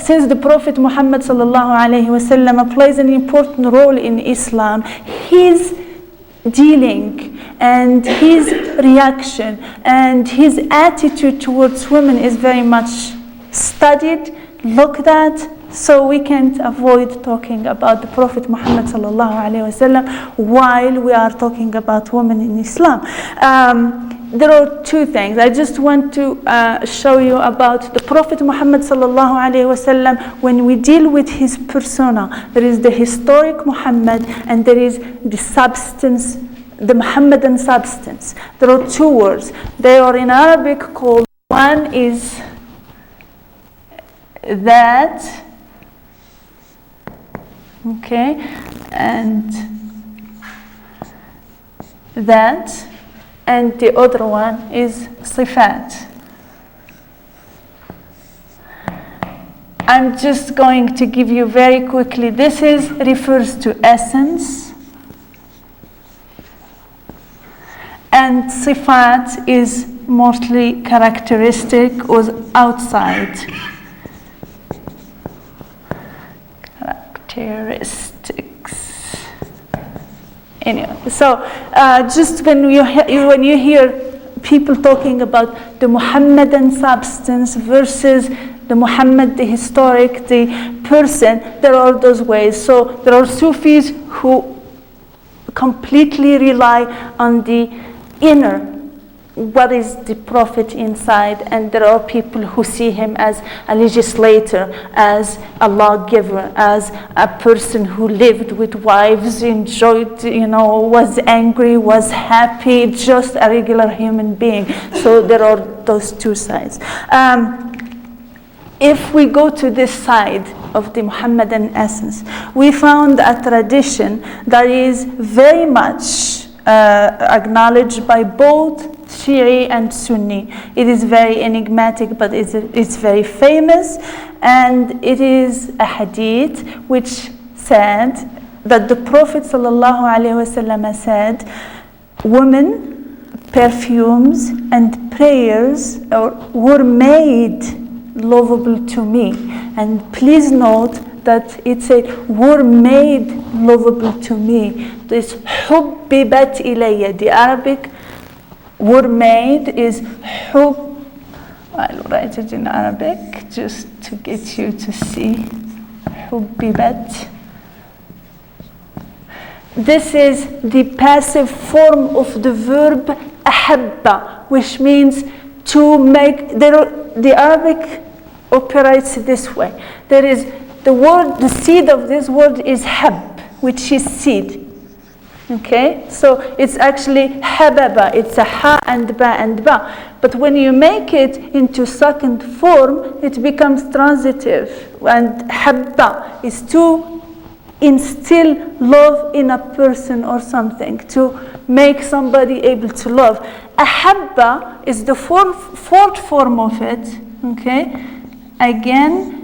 since the Prophet Muhammad sallallahu alaihi wasallam plays an important role in Islam, his dealing and his reaction and his attitude towards women is very much studied, looked at, so we can't avoid talking about the Prophet Muhammad sallallahu alaihi wasallam while we are talking about women in Islam. There are two things. I just want to show you about the Prophet Muhammad sallallahu alaihi wasallam. When we deal with his persona, there is the historic Muhammad and there is the substance, the Muhammadan substance. There are two words. They are in Arabic called, one is that, okay, and that, and the other one is sifat. I'm just going to give you very quickly. This refers to essence, and sifat is mostly characteristic or outside. Characteristics. Anyway, so just when you hear people talking about the Muhammadan substance versus the Muhammad, the historic, the person, there are those ways. So there are Sufis who completely rely on the inner, what is the Prophet inside, and there are people who see him as a legislator, as a lawgiver, as a person who lived with wives, enjoyed, was angry, was happy, just a regular human being. So there are those two sides. If we go to this side of the Muhammadan essence, we found a tradition that is very much acknowledged by both Shi'i and Sunni. It is very enigmatic, but it's very famous, and it is a hadith which said that the Prophet ﷺ said, women, perfumes, and prayers were made lovable to me. And please note that it said, were made lovable to me. This hubbibat ilayya, the Arabic were made is hub. I'll write it in Arabic just to get you to see. Hubbibat. This is the passive form of the verb ahabba, which means to make. The Arabic operates this way. There is the seed of this word is hab, which is seed. Okay, so it's actually hababa, it's a ha and ba. But when you make it into second form, it becomes transitive. And habba is to instill love in a person or something, to make somebody able to love. Ahabba is the fourth form of it, okay, again,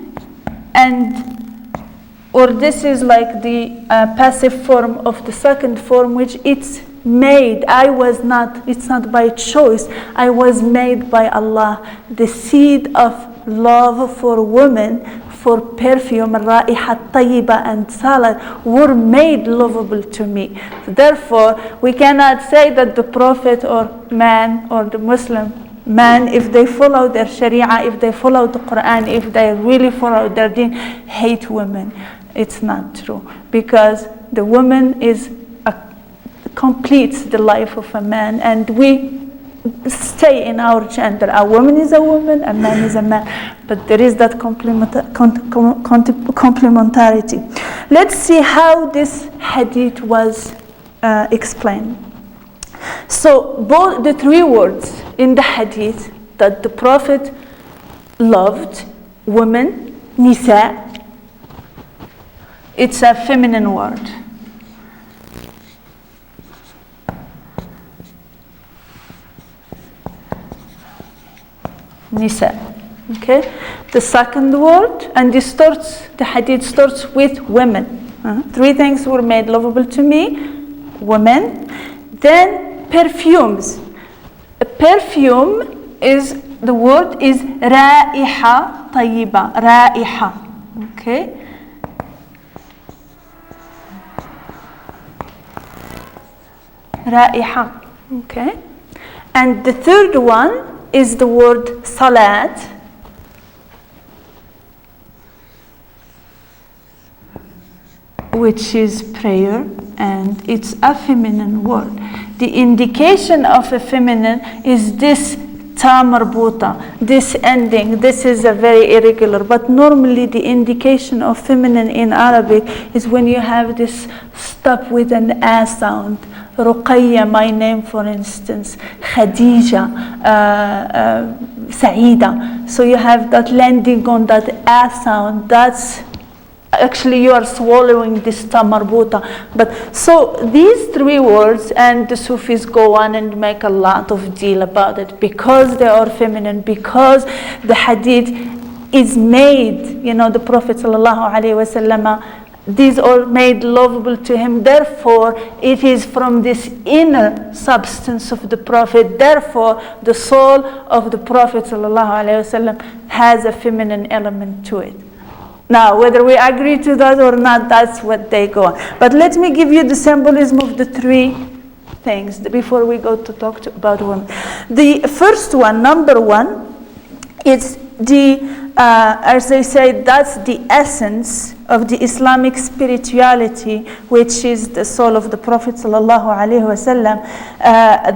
or this is like the passive form of the second form, which it's made. It's not by choice. I was made by Allah. The seed of love for women, for perfume, ra'iha tayyiba, and salad were made lovable to me. So therefore, we cannot say that the Prophet or man or the Muslim man, if they follow their Sharia, if they follow the Quran, if they really follow their deen, hate women. It's not true, because the woman completes the life of a man, and we stay in our gender. A woman is a woman, a man is a man, but there is that complementarity. Let's see how this hadith was explained. So both the three words in the hadith that the Prophet loved women, nisa, it's a feminine word. Nisa. Okay? The second word, and the hadith starts with women. Three things were made lovable to me. Women. Then perfumes. A perfume is, the word is ra'iha tayyiba. Ra'iha. Okay. Ra'iha. Okay. And the third one is the word salat, which is prayer, and it's a feminine word. The indication of a feminine is this ta marbuta, this ending. This is a very irregular, but normally the indication of feminine in Arabic is when you have this stop with an a sound. Rkia, my name, for instance, Khadija, Saida. So you have that landing on that a sound. That's actually you are swallowing this ta marbuta. But so these three words, and the Sufis go on and make a lot of deal about it because they are feminine, because the hadith is made, the Prophet sallallahu alaihi wasallam, these are made lovable to him. Therefore, it is from this inner substance of the Prophet. Therefore, the soul of the Prophet sallallahu alaihi wasallam has a feminine element to it. Now, whether we agree to that or not, that's what they go on. But let me give you the symbolism of the three things before we go to talk about women. The first one, number one, is as they say, that's the essence of the Islamic spirituality, which is the soul of the Prophet sallallahu alaihi wasallam.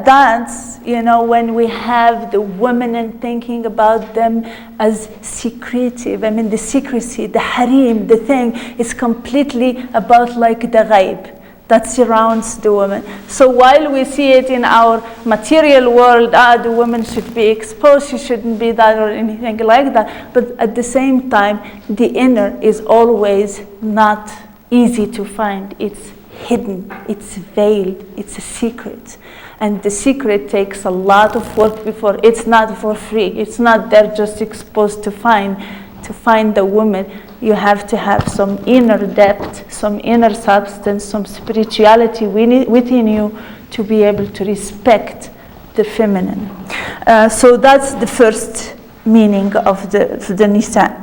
That's, when we have the women and thinking about them as secretive. The secrecy, the harim, the thing is completely about like the ghaib that surrounds the woman. So while we see it in our material world, the woman should be exposed, she shouldn't be that or anything like that. But at the same time, the inner is always not easy to find. It's hidden, it's veiled, it's a secret. And the secret takes a lot of work before. It's not for free. It's not there just exposed to find the woman. You have to have some inner depth, some inner substance, some spirituality within you to be able to respect the feminine. So that's the first meaning of the Nisa.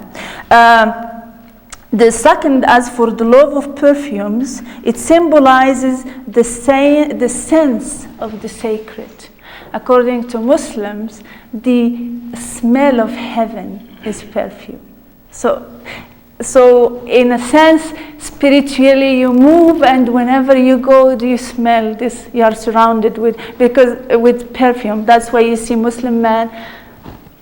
The second, as for the love of perfumes, it symbolizes the sense of the sacred. According to Muslims, the smell of heaven is perfume. So in a sense, spiritually you move, and whenever you go, you smell this, you are surrounded with perfume. That's why you see Muslim men,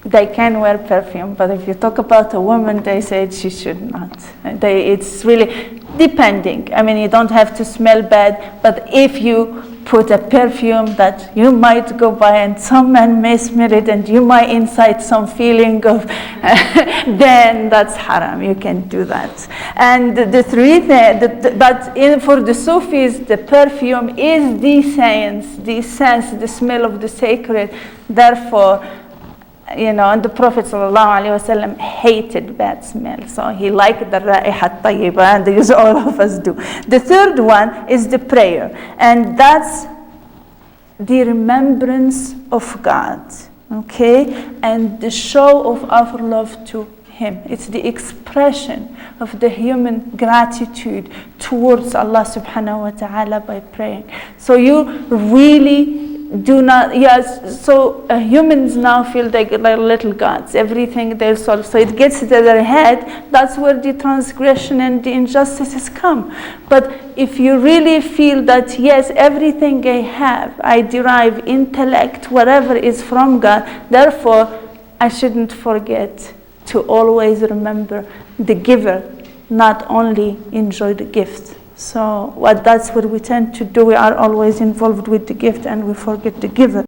they can wear perfume, but if you talk about a woman, they say she should not. It's really depending. You don't have to smell bad, but if you put a perfume that you might go by and some man may smell it and you might incite some feeling of, then that's haram. You can do that. And the three things, but for the Sufis, the perfume is the science, the sense, the smell of the sacred. Therefore, and the Prophet ﷺ hated bad smell, so he liked the ra'iha tayyiba, and as all of us do. The third one is the prayer, and that's the remembrance of God, okay, and the show of our love to Him. It's the expression of the human gratitude towards Allah subhanahu wa ta'ala by praying. So you really do not, so humans now feel like little gods, everything they solve. So it gets to their head, that's where the transgression and the injustices come. But if you really feel that, yes, everything I have, I derive intellect, whatever is from God, therefore I shouldn't forget to always remember the giver, not only enjoy the gift. So that's what we tend to do. We are always involved with the gift and we forget the giver.